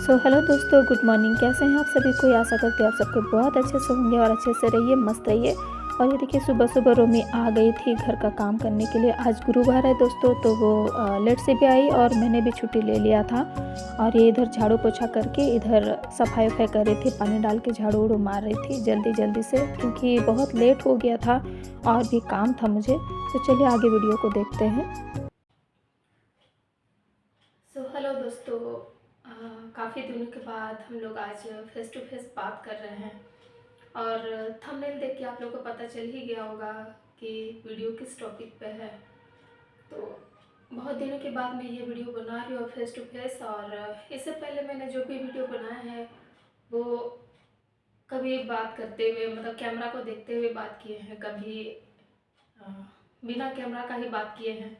Hello दोस्तों, good morning. कैसे हैं आप सभी? कोई आशा करते हैं आप सबके बहुत अच्छे से होंगे और अच्छे से रहिए, मस्त रहिए। और ये देखिए, सुबह सुबह रोमी आ गई थी घर का काम करने के लिए। आज गुरुवार है दोस्तों, तो वो लेट से भी आई और मैंने भी छुट्टी ले लिया था। और ये इधर झाड़ू पोछा करके इधर सफाई वफाई कर रही थी, पानी डाल के झाड़ू उड़ू मार रही थी जल्दी जल्दी से, क्योंकि बहुत लेट हो गया था और भी काम था मुझे। तो चलिए आगे वीडियो को देखते हैं। हेलो दोस्तों, काफ़ी दिनों के बाद हम लोग आज फेस टू फेस बात कर रहे हैं। और थंबनेल देख के आप लोगों को पता चल ही गया होगा कि वीडियो किस टॉपिक पे है। तो बहुत दिनों के बाद मैं ये वीडियो बना रही हूँ फेस टू फेस। और इससे पहले मैंने जो भी वीडियो बनाया है वो कभी बात करते हुए, मतलब कैमरा को देखते हुए बात किए हैं, कभी अ, बिना कैमरा का ही बात किए हैं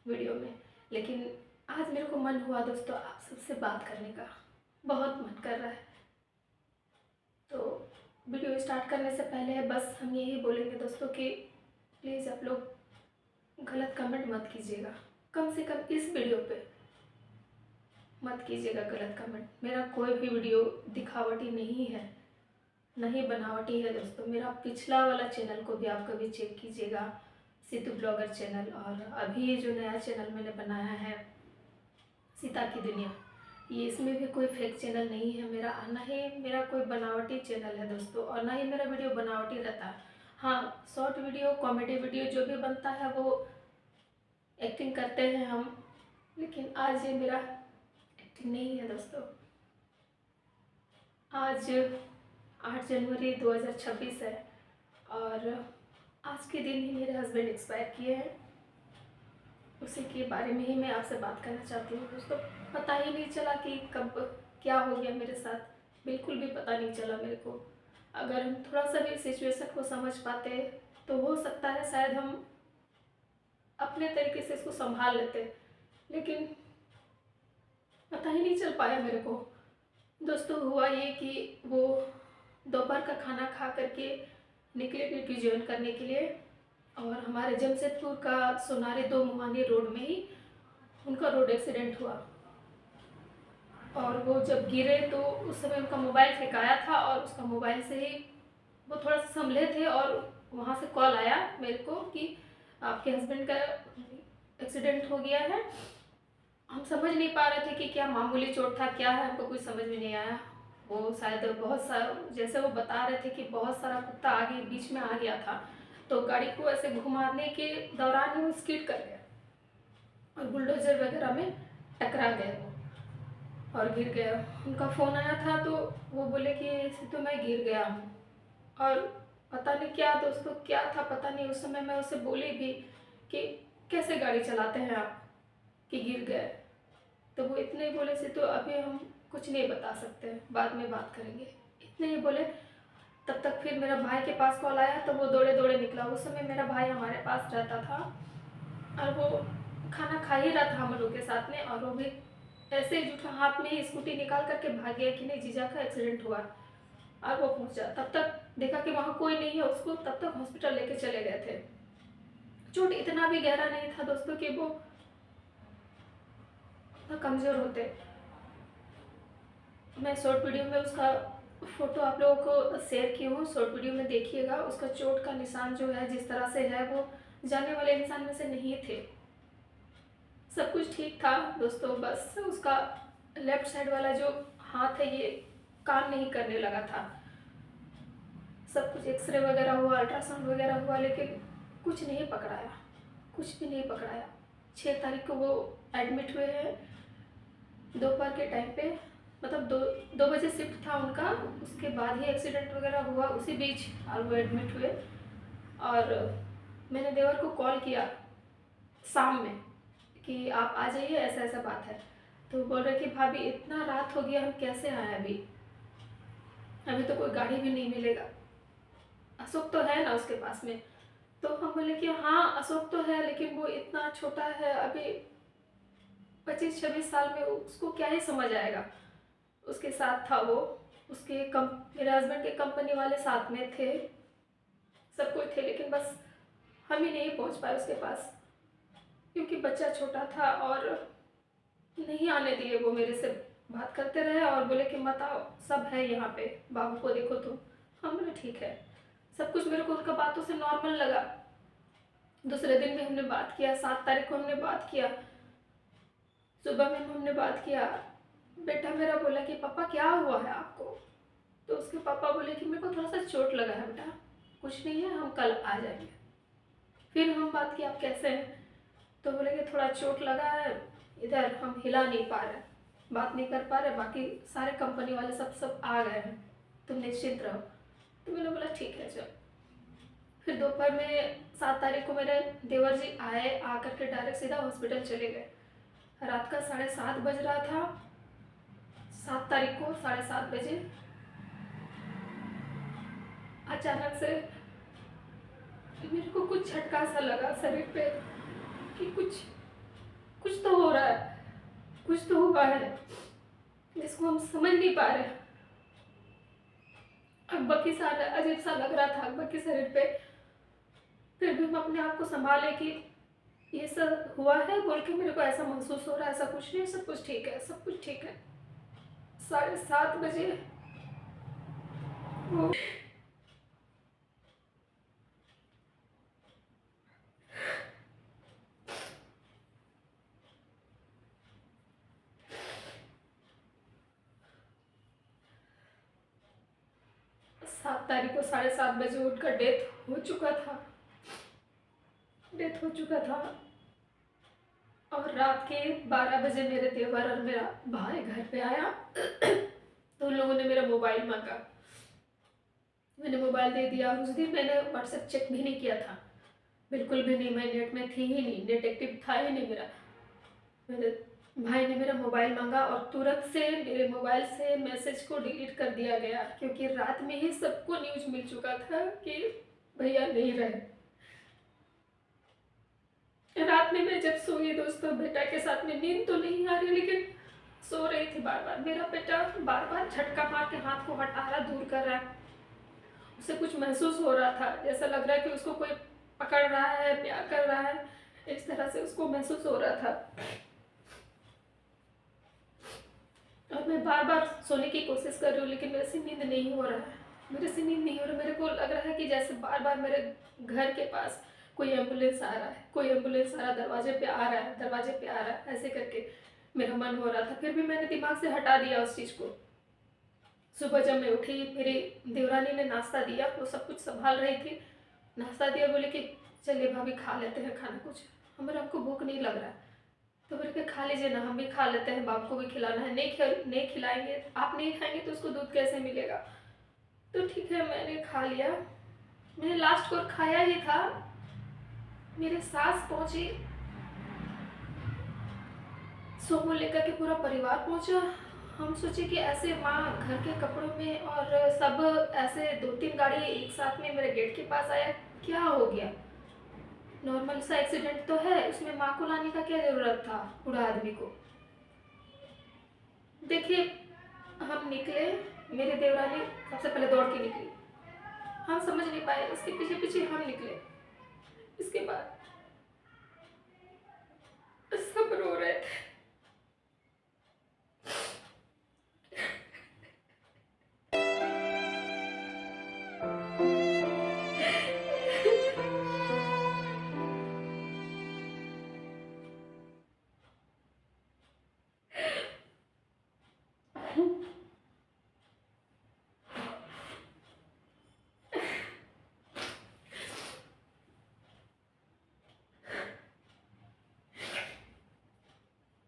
वीडियो में। लेकिन आज मेरे को मन हुआ दोस्तों आप सबसे बात करने का, बहुत मन कर रहा है। तो वीडियो स्टार्ट करने से पहले बस हम यही बोलेंगे दोस्तों कि प्लीज़ आप लोग गलत कमेंट मत कीजिएगा। कम से कम इस वीडियो पे मत कीजिएगा गलत कमेंट। मेरा कोई भी वीडियो दिखावटी नहीं है, नहीं बनावटी है दोस्तों। मेरा पिछला वाला चैनल को भी आप कभी चेक कीजिएगा, सिद्धू ब्लॉगर चैनल। और अभी ये जो नया चैनल मैंने बनाया है सीता की दुनिया, ये इसमें भी कोई फेक चैनल नहीं है मेरा, ना ही मेरा कोई बनावटी चैनल है दोस्तों, और ना ही मेरा वीडियो बनावटी रहता है। हाँ, शॉर्ट वीडियो, कॉमेडी वीडियो जो भी बनता है वो एक्टिंग करते हैं हम, लेकिन आज ये मेरा एक्टिंग नहीं है दोस्तों। आज 8 जनवरी 2026 है और आज के दिन ही मेरे हस्बैंड एक्सपायर किए हैं। उसी के बारे में ही मैं आपसे बात करना चाहती हूँ दोस्तों। पता ही नहीं चला कि कब क्या हो गया मेरे साथ, बिल्कुल भी पता नहीं चला मेरे को। अगर हम थोड़ा सा भी सिचुएशन को समझ पाते तो हो सकता है शायद हम अपने तरीके से इसको संभाल लेते, लेकिन पता ही नहीं चल पाया मेरे को। दोस्तों हुआ ये कि वो दोपहर का खाना खा करके निकले ड्यूटी ज्वाइन करने के लिए, और हमारे जमशेदपुर का सोनारी 2 मुहानी रोड में ही उनका रोड एक्सीडेंट हुआ। और वो जब गिरे तो उस समय उनका मोबाइल फेंकाया था और उसका मोबाइल से ही वो थोड़ा सा संभले थे, और वहाँ से कॉल आया मेरे को कि आपके हस्बैंड का एक्सीडेंट हो गया है। हम समझ नहीं पा रहे थे कि क्या मामूली चोट था, क्या है, हमको कुछ समझ में नहीं आया। वो शायद बहुत सारा, जैसे वो बता रहे थे कि बहुत सारा कुत्ता आगे बीच में आ गया था, तो गाड़ी को ऐसे घुमाने के दौरान ही वो स्किड कर गया और बुलडोजर वगैरह में टकरा गए वो और गिर गया। उनका फ़ोन आया था तो वो बोले कि तो मैं गिर गया हूँ। और पता नहीं क्या दोस्तों क्या था, पता नहीं। उस समय मैं उससे बोली भी कि कैसे गाड़ी चलाते हैं आप कि गिर गए। तो वो इतने ही बोले से तो अभी हम कुछ नहीं बता सकते, बाद में बात करेंगे, इतने ही बोले। तब तक फिर मेरा भाई के पास कॉल आया तो वो दौड़े दौड़े निकला। उस समय मेरा भाई हमारे पास रहता था और वो खाना खा ही रहा था हम लोग के साथ में, और वो भी ऐसे ही जूठा हाथ में ही स्कूटी निकाल करके भाग गया कि नहीं जीजा का एक्सीडेंट हुआ। और वो पहुंचा, तब तक देखा कि वहाँ कोई नहीं है, उसको तब तक हॉस्पिटल लेके चले गए थे। चोट इतना भी गहरा नहीं था दोस्तों कि वो कमज़ोर होते। मैं शॉर्ट वीडियो में उसका फ़ोटो आप लोगों को शेयर की हूँ, शॉर्ट वीडियो में देखिएगा। उसका चोट का निशान जो है जिस तरह से है, वो जाने वाले इंसान में से नहीं थे। सब कुछ ठीक था दोस्तों, बस उसका लेफ्ट साइड वाला जो हाथ है ये काम नहीं करने लगा था। सब कुछ एक्सरे वगैरह हुआ, अल्ट्रासाउंड वगैरह हुआ, लेकिन कुछ नहीं पकड़ाया, कुछ भी नहीं पकड़ाया। 6 तारीख को वो एडमिट हुए हैं दोपहर के टाइम पे, मतलब 2 बजे शिफ्ट था उनका। उसके बाद ही एक्सीडेंट वगैरह हुआ उसी बीच, और वो एडमिट हुए। और मैंने देवर को कॉल किया शाम में कि आप आ जाइए, ऐसा ऐसा बात है। तो बोल रहे कि भाभी इतना रात हो गया, हम कैसे आए, अभी अभी तो कोई गाड़ी भी नहीं मिलेगा। अशोक तो है ना उसके पास में। तो हम बोले कि हाँ अशोक तो है, लेकिन वो इतना छोटा है, अभी 25-26 साल में उसको क्या ही समझ आएगा। उसके साथ था वो, उसके मेरे हस्बैंड के कंपनी वाले साथ में थे, सब कोई थे, लेकिन बस हम ही नहीं पहुंच पाए उसके पास, क्योंकि बच्चा छोटा था और नहीं आने दिए वो मेरे से बात करते रहे और बोले कि मत आओ, सब है यहाँ पे, बाबू को देखो तुम। हम बोले ठीक है। सब कुछ मेरे को उनका बातों से नॉर्मल लगा। दूसरे दिन भी हमने बात किया, 7 तारीख को हमने बात किया, सुबह में हमने बात किया। बेटा मेरा बोला कि पापा क्या हुआ है आपको? तो उसके पापा बोले कि मेरे को थोड़ा सा चोट लगा है बेटा, कुछ नहीं है, हम कल आ जाएंगे। फिर हम बात की आप कैसे हैं? तो बोले कि थोड़ा चोट लगा है, इधर हम हिला नहीं पा रहे, बात नहीं कर पा रहे, बाकी सारे कंपनी वाले सब आ गए हैं, तुम निश्चिंत रहो। तो मैंने बोला ठीक है चल। फिर दोपहर में 7 तारीख को मेरे देवर जी आए, आकर के डायरेक्ट सीधा हॉस्पिटल चले गए। रात का 7:30 बज रहा था, 7 तारीख को 7:30 बजे अचानक से मेरे को कुछ झटका सा लगा शरीर पे कि कुछ तो हो रहा है, कुछ तो हुआ है जिसको हम समझ नहीं पा रहे। अकबकी सा अजीब सा लग रहा था अकबर के शरीर पे। फिर भी हम अपने आप को संभाले कि ये सब हुआ है बोल के मेरे को ऐसा महसूस हो रहा है, ऐसा कुछ नहीं, सब कुछ ठीक है, सब कुछ ठीक है। 7:30 बजे वो 7 तारीख को 7:30 बजे उनका डेथ हो चुका था। और रात के 12 बजे मेरे देवर और मेरा भाई घर पे आया तो उन लोगों ने मेरा मोबाइल मांगा। मैंने मोबाइल दे दिया। उस दिन मैंने व्हाट्सएप चेक भी नहीं किया था, बिल्कुल भी नहीं, मैं नेट में थी ही नहीं, नेट एक्टिव था ही नहीं मेरा। मेरे भाई ने मेरा मोबाइल मांगा और तुरंत से मेरे मोबाइल से मैसेज को डिलीट कर दिया गया, क्योंकि रात में ही सबको न्यूज मिल चुका था कि भैया नहीं रहे। रात में मैं जब सोई दोस्तों, बेटा के साथ में, नींद तो नहीं आ रही लेकिन सो रही थी बार बार। मेरा बेटा बार बार झटका मार के हाथ को हटा रहा, दूर कर रहा है। उसे कुछ महसूस हो रहा था, जैसा लग रहा है कि उसको कोई पकड़ रहा है, प्यार कर रहा है, इस तरह से उसको महसूस हो रहा था। और मैं बार बार सोने की कोशिश कर रही हूँ लेकिन मेरे से नींद नहीं हो रहा है, मेरे को लग रहा है कि जैसे बार बार मेरे घर के पास कोई एम्बुलेंस आ रहा है, दरवाजे पे आ रहा है, ऐसे करके मेरा मन हो रहा था। फिर भी मैंने दिमाग से हटा दिया उस चीज़ को। सुबह जब मैं उठी, मेरी देवरानी ने नाश्ता दिया, वो सब कुछ संभाल रही थी, नाश्ता दिया, बोले कि चलिए भाभी खा लेते हैं खाना कुछ, हमको भूख नहीं लग रहा है। तो बोले कि खा लीजिए ना, हम भी खा लेते हैं, बाप को भी खिलाना है। नहीं खिलाएंगे, आप नहीं खाएंगे तो उसको दूध कैसे मिलेगा? तो ठीक है, मैंने खा लिया। मैंने लास्ट को खाया ही था, मेरे सास पहुंची, सोमो लेकर के पूरा परिवार पहुंचा। हम सोचे कि ऐसे माँ घर के कपड़ों में और सब ऐसे 2-3 गाड़ी एक साथ में मेरे गेट के पास आया, क्या हो गया? नॉर्मल सा एक्सीडेंट तो है, उसमें माँ को लाने का क्या जरूरत था, बूढ़ा आदमी को? देखिए, हम निकले, मेरे देवरानी सबसे पहले दौड़ के निकली, हम समझ नहीं पाए, उसके पीछे पीछे हम निकले। इसके बाद सब रो रहे थे।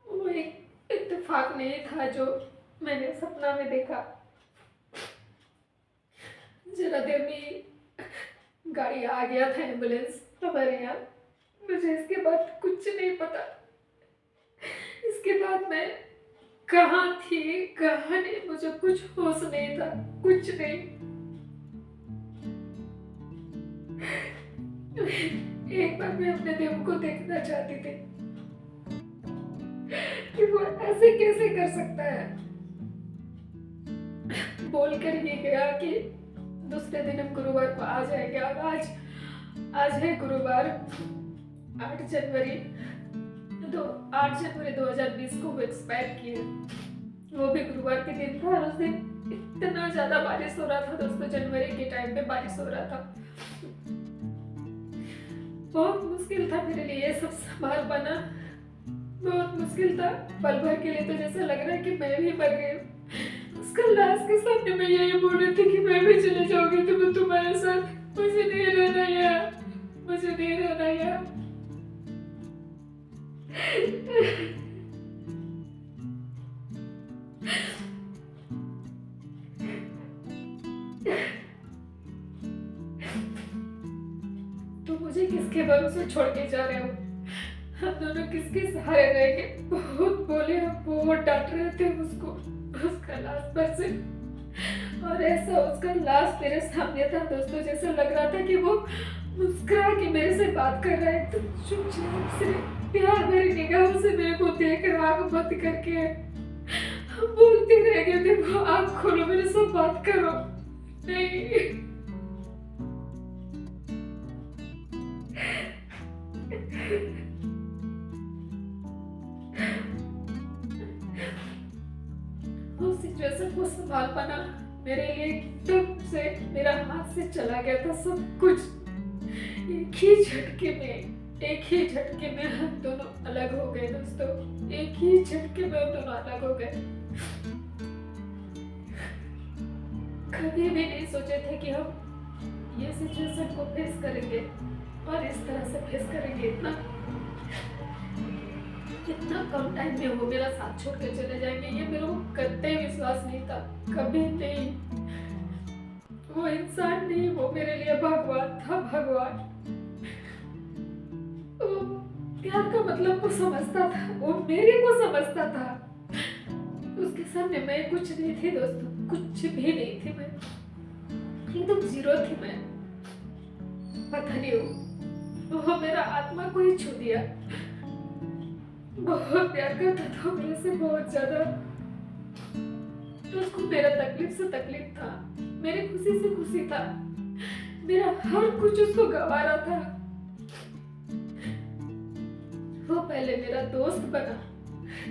वो एक इत्तेफाक नहीं था जो मैंने सपना में देखा। जरा देर में गाड़ी आ गया था, एम्बुलेंस हमारे यहाँ। मुझे इसके बाद कुछ नहीं पता, इसके बाद मैं कहाँ थी कहाँ नहीं, मुझे कुछ होश नहीं था, कुछ नहीं। एक बार मैं अपने देव को देखना चाहती थी कि वो ऐसे कैसे कर सकता है। बोल कर ये गया कि दूसरे दिन हम गुरुवार को आ जाएंगे, और आज है गुरुवार 8 जनवरी 2020 को वो एक्सपायर किए। वो भी गुरुवार के दिन था और उस दिन इतना ज्यादा बारिश हो रहा था दोस्तों, जनवरी के टाइम पे बारिश हो रहा था। बहुत मुश्किल था मेरे लिए ये सब संभाल पाना, बहुत मुश्किल था। पल भर के लिए तो जैसा लग रहा है कि मैं भी मर गई हूँ। उसका लाश के सामने मैं यही बोल रही थी कि मैं भी चले जाऊंगी तो मैं तुम्हारे साथ, मुझे नहीं रहना यार, मुझे नहीं रहना यार। तो मुझे किसके भरोसे छोड़ के जा रहे हो? हम दोनों किसके सहारे रहेंगे? बहुत बोले, हम बहुत डांट रहे थे उसको, उसका लाश पर से, और ऐसा उसका लाश मेरे सामने था दोस्तों, जैसे लग रहा था कि वो मुस्कुरा के मेरे से बात कर रहा है। तो चुपचाप से प्यार भरी निगाहों से मेरे को देख रहा, आंख बंद करके हम बोलते रह गए, देखो आंख खोलो, मेरे से बात करो। नहीं, उस सिचुएशन को संभाल पाना मेरे लिए एकदम से मेरा हाथ से चला गया था सब कुछ। एक ही झटके में हम दोनों अलग हो गए दोस्तों, एक ही झटके में हम दोनों अलग हो गए। कभी भी नहीं सोचे थे कि हम ये सिचुएशन को फेस करेंगे और इस तरह से फेस करेंगे। इतना कम टाइम में वो मेरा साथ छोड़ के चले जाएंगे, ये मेरे को कतई विश्वास नहीं था, कभी नहीं। वो इंसान नहीं, वो मेरे लिए भगवान था, भगवान। वो प्यार का मतलब को समझता था, वो मेरे को समझता था। उसके सामने मैं कुछ नहीं थी दोस्तों, कुछ भी नहीं थी, मैं एकदम जीरो थी। मैं पता नहीं वो मेरा आत्मा को ही छू दिया। बहुत प्यार करता था मेरे से, बहुत ज्यादा। तो उसको मेरा तकलीफ से तकलीफ था, मेरी खुशी से खुशी था, मेरा हर कुछ उसको गवा रहा था। वो पहले मेरा दोस्त बना,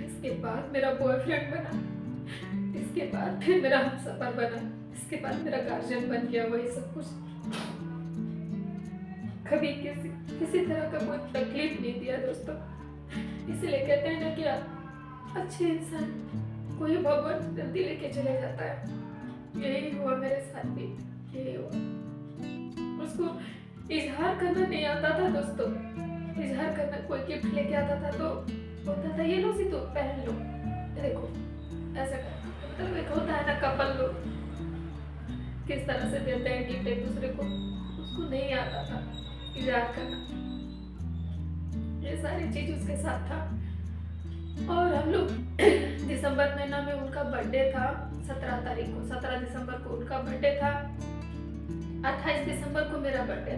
इसके बाद मेरा बॉयफ्रेंड बना, इसके बाद फिर मेरा हमसफर बना, इसके बाद मेरा गार्जियन बन गया। वही सब कुछ, कभी किसी तरह का कोई तकलीफ नहीं दिया दोस्तों। इसलिए कहते हैं ना कि अच्छे इंसान कोई भगवान जल्दी लेके चले जाता है। यही हुआ मेरे साथ भी, यही हुआ। उसको इजहार करना नहीं आता था दोस्तों, इजहार करना, कोई गिफ्ट लेके आता था तो बोलता था ये लो सी, तो पहन लो, देखो ऐसा करना। मतलब एक होता है ना कपल लोग किस तरह से देते हैं गिफ्ट एक दूसरे को, उसको नहीं आता था इजहार करना। ये सारी चीज उसके साथ था। और हम लोग दिसंबर महीना में, उनका बर्थडे था 17 तारीख को, 17 दिसंबर को उनका बर्थडे था, 28 दिसंबर को मेरा बर्थडे।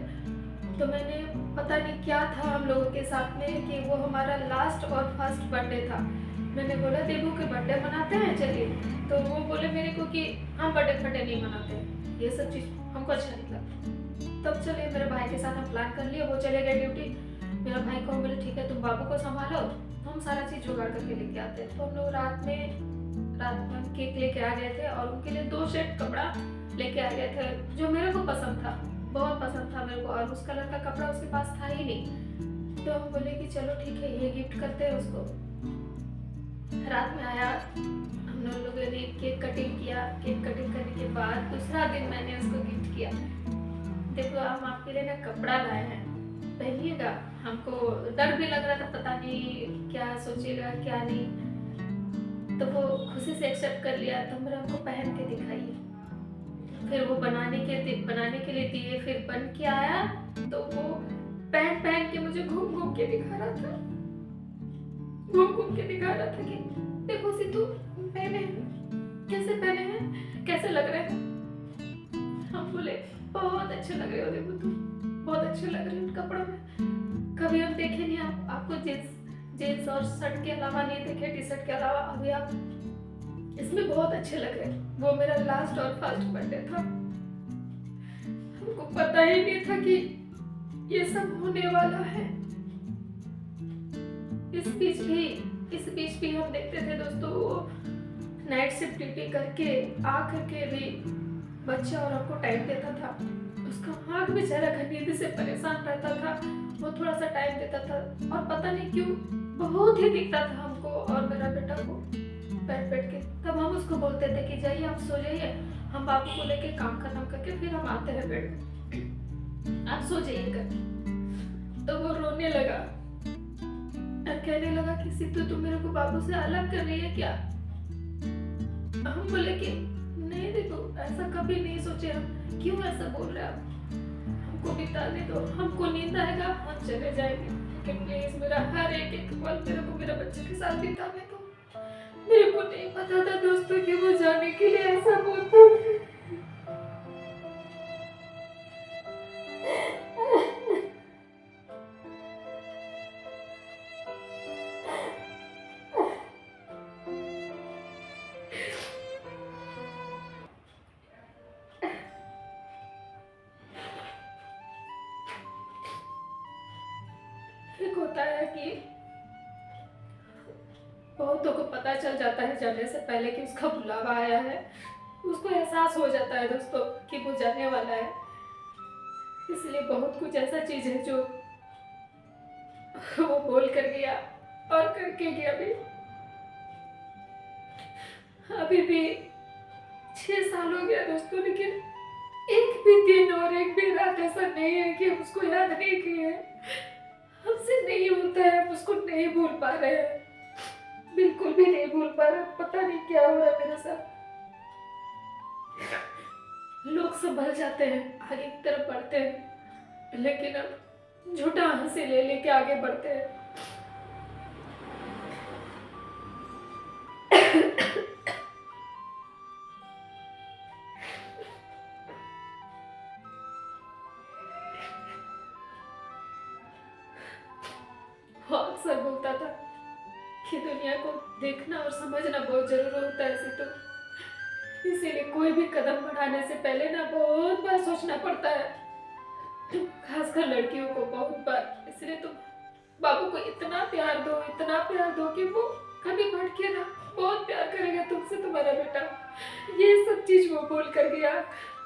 तो मैंने पता नहीं क्या था हम लोगों के साथ में कि वो हमारा लास्ट और फर्स्ट बर्थडे था। मैंने बोला देवू के बर्थडे मनाते हैं चलिए, तो वो बोले मेरे को कि हम बर्थडे नहीं मनाते, ये सब चीज़ हमको अच्छा नहीं लगता। तब चले मेरे भाई के साथ हम प्लान कर लिए, वो चले गए ड्यूटी। मेरा भाई को बोले ठीक है तुम बाबू को संभालो, हम सारा चीज़ जुगाड़ करके लेके आते हैं। तो हम लोग रात में केक लेके आ गए थे और उनके लिए 2 सेट कपड़ा लेके आ गए थे, जो मेरे को पसंद था, बहुत पसंद था मेरे को, और उस कलर का कपड़ा उसके पास था ही नहीं। तो हम बोले कि चलो ठीक है ये गिफ्ट करते हैं उसको। रात में आया, हम लोगों ने केक कटिंग किया। केक कटिंग करने के बाद दूसरा दिन मैंने उसको गिफ्ट किया, देखो हम आपके लिए ना कपड़ा लाए हैं, पहनिएगा। हमको डर भी लग रहा था, पता नहीं क्या सोचेगा क्या नहीं। तो वो खुशी से एक्सेप्ट कर लिया। तो मेरा हमको पहन के दिखाइए, फिर वो बनाने के लिए दिए, फिर बन के आया तो वो पहन के मुझे घूम के दिखा रहा था, कि देखो सिद्धू पहने हैं, कैसे पहने हैं, कैसे लग रहे हैं। हम बोले बहुत अच्छे लग रहे हो, देखो तुम बहुत अच्छे लग रहे हो कपड़ों में। कभी हम देखे नहीं, आपको जींस और शर्ट के अलावा नहीं देखे, टी शर्ट के अलावा, अभी आप इसमें बहुत अच्छे लग रहे हैं। वो मेरा लास्ट और फर्स्ट बर्थडे था, हमको पता ही नहीं था कि ये सब होने वाला है। इस बीच भी हम देखते थे दोस्तों, वो नाइट शिफ्ट ड्यूटी करके आ करके भी बच्चे और हमको टाइम देता था। उसका आँख बेचारा नींद से परेशान रहता था, वो थोड़ा सा टाइम देता था और पता नहीं क्यों बहुत ही दिखता था हमको और मेरा बेटा को बैठ बैठ के। तब हम उसको बोलते थे कि जाइए आप सो जाइए, हम बाबू को लेके काम खत्म करके फिर हम आते हैं बेड में, आप सो जाइए करके। तो वो रोने लगा और कहने लगा कि सिद्धू तुम मेरे को बाबू से अलग कर रही है क्या? हम बोले कि नहीं देखो, ऐसा कभी नहीं सोचे हम, क्यों ऐसा बोल रहे आप? हमको बिताने दो, हमको नींद आएगा हम चले जाएंगे, लेकिन प्लीज मेरा हर एक पल मेरे को मेरा बच्चे के साथ बिताने दो। मेरे को नहीं पता था दोस्तों कि वो जाने के लिए ऐसा बोलता है। एक होता है कि बहुतों को पता चल जाता है जाने से पहले कि उसका बुलावा आया है, उसको एहसास हो जाता है दोस्तों कि वो जाने वाला है। इसलिए बहुत कुछ ऐसा चीज है जो वो बोल कर गया और करके गया भी। अभी भी 6 साल हो गया दोस्तों, लेकिन एक भी दिन और एक भी रात ऐसा नहीं है कि हम उसको याद नहीं किए। हमसे नहीं होता है, हम उसको नहीं भूल पा रहे हैं, बिल्कुल भी नहीं भूल पा रहे। पता नहीं क्या हो रहा है मेरे साथ। लोग संभल जाते हैं, आगे की तरफ बढ़ते हैं, लेकिन अब झूठा हंसी ले लेके आगे बढ़ते हैं। और अक्सर बोलता था कि दुनिया को देखना और समझना बहुत जरूरी होता है ऐसे, तो इसीलिए कोई भी कदम बढ़ाने से पहले ना बहुत बार सोचना पड़ता है, खासकर लड़कियों को बहुत बार। इसलिए तुम बाबू को इतना प्यार दो कि वो कभी भटके ना, बहुत प्यार करेगा तुमसे तुम्हारा बेटा। ये सब चीज वो बोल कर गया,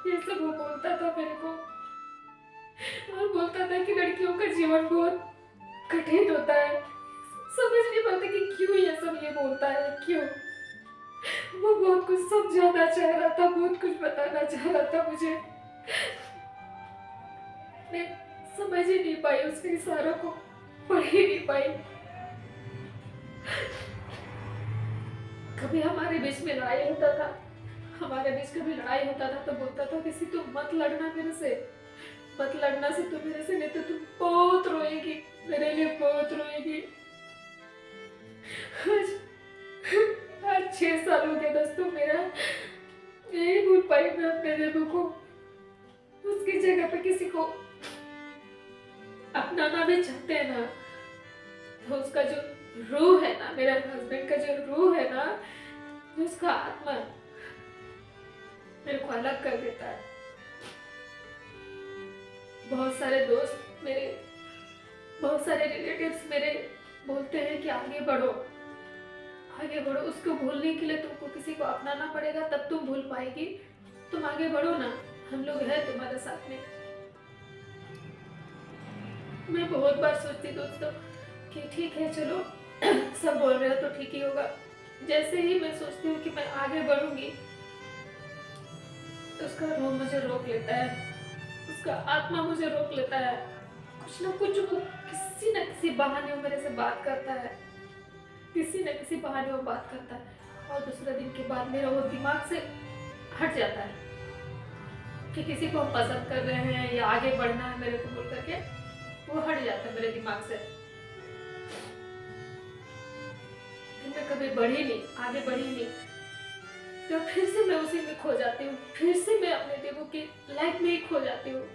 ये सब वो बोलता था मेरे को, और बोलता था कि लड़कियों का जीवन बहुत कठिन होता है। समझ नहीं पाते कि क्यों ये सब ये बोलता है, क्यों। वो बहुत कुछ समझाना चाह रहा था, बहुत कुछ बताना चाह रहा था मुझे, मैं समझ ही नहीं पाई, उसके इशारों को पढ़ ही नहीं पाई। कभी हमारे बीच में लड़ाई होता था, तो बोलता था किसी तुम मत लड़ना मेरे से, मत लड़ना से तुम मेरे से, नहीं तो तुम बहुत रोएगी, मेरे लिए बहुत रोएगी। आज 6 साल हो गया दोस्तों, मेरा नहीं भूल पाई मैं अपने देवू को। उसकी जगह पे किसी को अपनाना भी चाहते हैं ना, तो उसका जो रूह है ना, मेरा हस्बैंड का जो रूह है ना, जो उसका आत्मा मेरे को अलग कर देता है। बहुत सारे दोस्त मेरे, बहुत सारे रिलेटिव्स मेरे बोलते हैं कि आगे बढ़ो, आगे बढ़ो। उसको भूलने के लिए तुमको किसी को अपनाना पड़ेगा, तब तुम भूल पाएगी। तुम आगे बढ़ो ना, हम लोग हैं तुम्हारे साथ में। मैं बहुत बार सोचती दोस्तों कि ठीक है चलो, सब बोल रहे हो तो ठीक ही होगा। जैसे ही मैं सोचती हूँ कि मैं आगे बढ़ूंगी, तो उसका रूह मुझे रोक लेता है, उसका आत्मा मुझे रोक लेता है। कुछ ना कुछ वो किसी न किसी बहाने वो मेरे से बात करता है, किसी न किसी बहाने वो बात करता है, और दूसरे दिन के बाद मेरा वो दिमाग से हट जाता है कि किसी को हम पसंद कर रहे हैं या आगे बढ़ना है मेरे को बोल करके, वो हट जाता है मेरे दिमाग से। फिर मैं कभी बढ़ी नहीं, आगे बढ़ी नहीं, तो फिर से मैं उसी में खो जाती हूँ, फिर से मैं अपने देवू की लाइफ में ही खो जाती हूँ।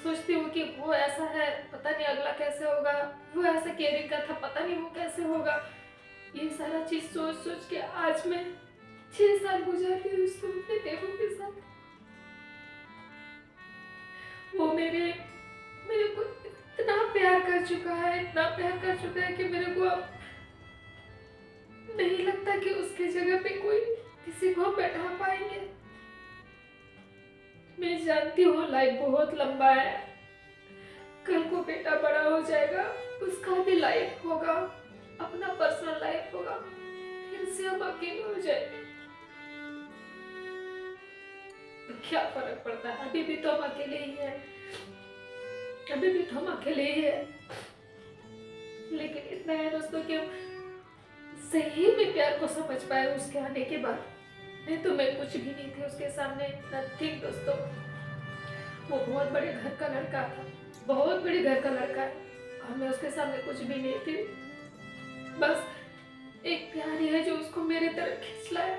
सोचती हूँ कि वो ऐसा है, पता नहीं अगला कैसे होगा, वो ऐसा केयरिंग का था, पता नहीं वो कैसे होगा। ये सारा चीज सोच सोच के आज मैं 6 साल गुजारती हूँ अपने देवू के साथ। वो मेरे को इतना प्यार कर चुका है, इतना प्यार कर चुका है कि मेरे को अब नहीं लगता कि उसकी जगह पे कोई किसी को बैठा पाएंगे। मैं जानती हूँ लाइफ बहुत लंबा है, कल को बेटा बड़ा हो जाएगा, उसका भी लाइफ होगा, अपना पर्सनल लाइफ होगा, फिर से हम अकेले हो जाएंगे तो क्या फर्क पड़ता है। अभी भी तो हम अकेले ही हैं, अभी भी तो हम अकेले ही हैं। लेकिन इतना है दोस्तों कि हम सही में प्यार को समझ पाए उसके आने के बाद। नहीं तो मैं कुछ भी नहीं थी उसके सामने, नथिंग दोस्तों। वो बहुत बड़े घर का लड़का था, बहुत बड़े घर का लड़का है, और मैं उसके सामने कुछ भी नहीं थी। बस एक प्यार ही है जो उसको मेरे तरफ खींच लाया।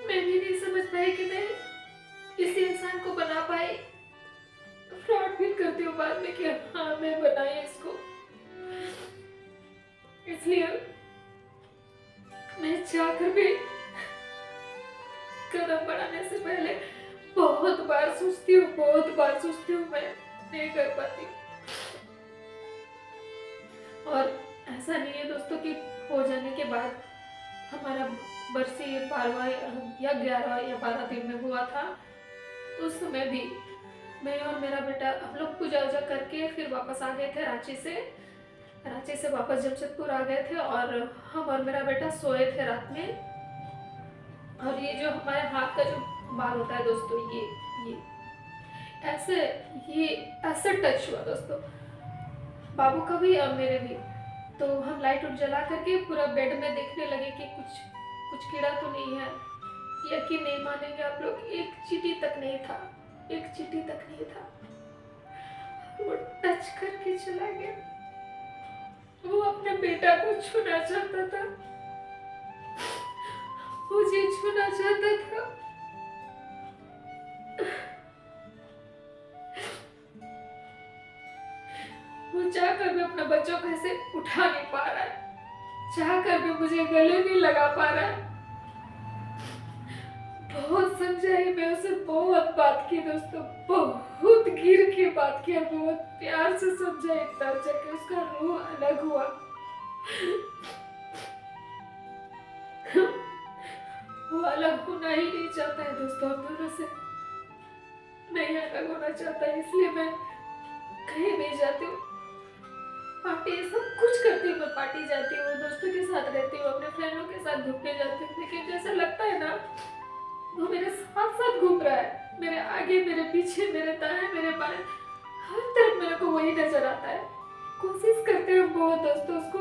मैं भी नहीं समझ पाई कि मैं इस इंसान को बना पाई। फ्रॉड फील करती हूँ बाद में कि हाँ मैं बनाई इसको। इसलिए मैं चाहकर भी कदम बढ़ाने से पहले बहुत बार सोचती हूँ, बहुत बार सोचती हूँ, मैं नहीं कर पाती। और ऐसा नहीं है दोस्तों कि हो जाने के बाद हमारा बरसी 12वां या 11वां या 12 दिन में हुआ था, उस समय भी मैं और मेरा बेटा हम लोग पूजा वूजा करके फिर वापस आ गए थे रांची से वापस जमशेदपुर आ गए थे। और हम और मेरा बेटा सोए थे रात में, और ये जो हमारे हाथ का जो बाल होता है दोस्तों, ये ऐसे ये ऐसे टच हुआ दोस्तों, बाबू का भी और मेरे भी। तो हम लाइट उठ जला करके पूरा बेड में देखने लगे कि कुछ कीड़ा तो नहीं है। यकीन नहीं मानेंगे आप लोग, एक चींटी तक नहीं था, एक चींटी तक नहीं था। वो टच करके चला गया। वो अपने बेटा को छूना चाहता था, मुझे छूना चाहता था। वो चाहकर भी अपने बच्चों को ऐसे उठा नहीं पा रहा है, चाहकर भी मुझे गले नहीं लगा पा रहा है। बहुत समझाई मैं उसे, बहुत बात की दोस्तों, बहुत गिर के बात किया, बहुत प्यार से समझाई, तब जाके उसका रूह अलग हुआ। वो अलग होना ही नहीं चाहता है दोस्तों, हम दोनों से नहीं अलग होना चाहता है। इसलिए मैं कहीं भी जाती हूँ, पार्टी सब कुछ करती हूँ, मैं पार्टी जाती हूँ, दोस्तों के साथ रहती हूँ, अपने फ्रेंडों के साथ घूमने जाती हूँ, लेकिन जैसा लगता है ना वो मेरे साथ साथ घूम रहा है, मेरे आगे, मेरे पीछे, मेरे दाएं, मेरे बाएं, हर तरफ मेरे को वही नजर आता है। कोशिश करते हैं बहुत दोस्तों उसको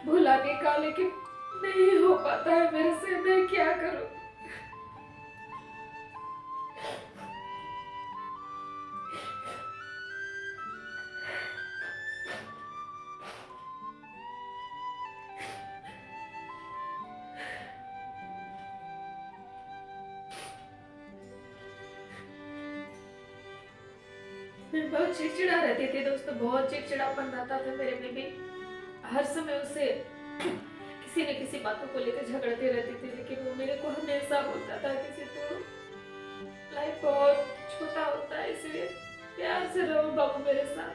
भुलाने का, लेकिन नहीं हो पाता है मेरे से। मैं क्या करूं। मैं बहुत चिड़चिड़ा रहती थी दोस्तों, बहुत चिड़चिड़ापन रहता था मेरे में भी। हर समय उससे किसी न किसी बातों को लेकर झगड़ती रहती थी, लेकिन वो मेरे को हमेशा बोलता था कि तो लाइफ बहुत छोटा होता है, इसलिए प्यार से रहो बाबू मेरे साथ,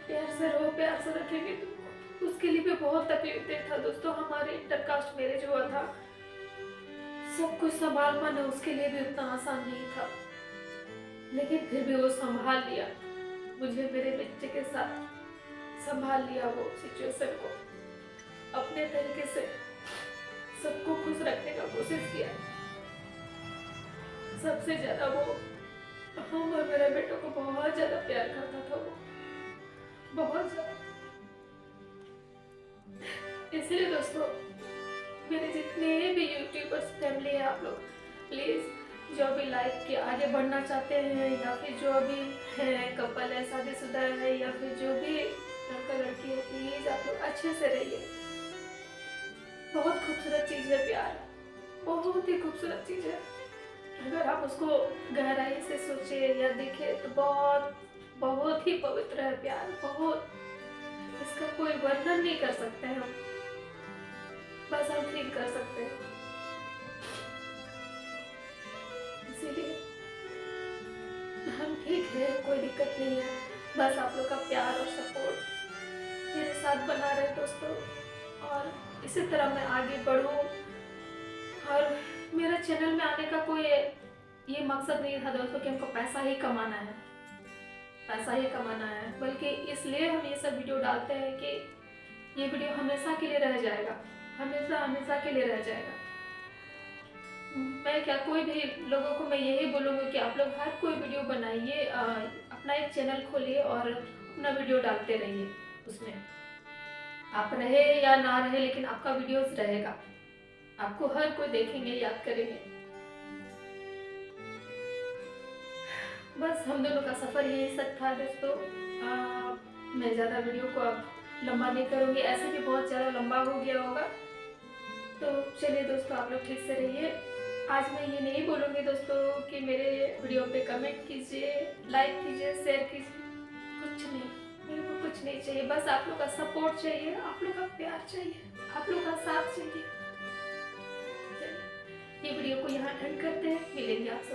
प्यार से रहो, प्यार से रखेंगे तो। उसके लिए भी बहुत तकलीफ दे था दोस्तों। हमारे इंटरकास्ट मैरिज हुआ था, सब कुछ संभाल पाना उसके लिए भी उतना आसान नहीं था, लेकिन फिर भी वो संभाल लिया, मुझे मेरे बच्चे के साथ संभाल लिया वो सिचुएशन को, अपने तरीके से सबको खुश रखने का कोशिश किया। सबसे ज्यादा वो हम और मेरे बेटों को बहुत ज्यादा प्यार करता था वो, बहुत ज्यादा। इसलिए दोस्तों मेरे जितने भी यूट्यूबर्स फैमिली है, आप लोग प्लीज जो भी लाइफ के आगे बढ़ना चाहते हैं, या फिर जो भी है कपल है, शादीशुदा है, या फिर जो भी लड़का लड़की है, प्लीज आप लोग अच्छे से रहिए। बहुत खूबसूरत चीज है प्यार, बहुत ही खूबसूरत चीज है। अगर आप उसको गहराई से सोचे या देखे तो बहुत ही पवित्र है प्यार, बहुत, इसका कोई वर्णन नहीं कर सकते हैं हम, बस हम फील कर सकते हैं। इसीलिए हम ठीक है, कोई दिक्कत नहीं है, बस आप लोग का प्यार और सपोर्ट मेरे साथ बना रहे दोस्तों, और इसी तरह मैं आगे बढ़ूँ। और मेरा चैनल में आने का कोई ये मकसद नहीं था दोस्तों कि हमको पैसा ही कमाना है, पैसा ही कमाना है, बल्कि इसलिए हम ये सब वीडियो डालते हैं कि ये वीडियो हमेशा के लिए रह जाएगा, हमेशा हमेशा के लिए रह जाएगा। मैं क्या, कोई भी लोगों को मैं यही बोलूँगी कि आप लोग हर कोई वीडियो बनाइए, अपना एक चैनल खोलिए और अपना वीडियो डालते रहिए। उसमें आप रहे या ना रहे, लेकिन आपका वीडियोस रहेगा, आपको हर कोई देखेंगे, याद करेंगे। बस हम दोनों का सफ़र यही सब था दोस्तों। मैं ज़्यादा वीडियो को अब लंबा नहीं करूँगी, ऐसे भी बहुत ज़्यादा लंबा हो गया होगा। तो चलिए दोस्तों, आप लोग ठीक से रहिए। आज मैं ये नहीं बोलूँगी दोस्तों कि मेरे वीडियो पे कमेंट कीजिए, लाइक कीजिए, शेयर कीजिए, कुछ नहीं, मेरे को कुछ नहीं चाहिए। बस आप लोग का सपोर्ट चाहिए, आप लोग का प्यार चाहिए, आप लोग का साथ चाहिए। चलिए, ये वीडियो को यहाँ एंड करते हैं, मिलेंगे आप सब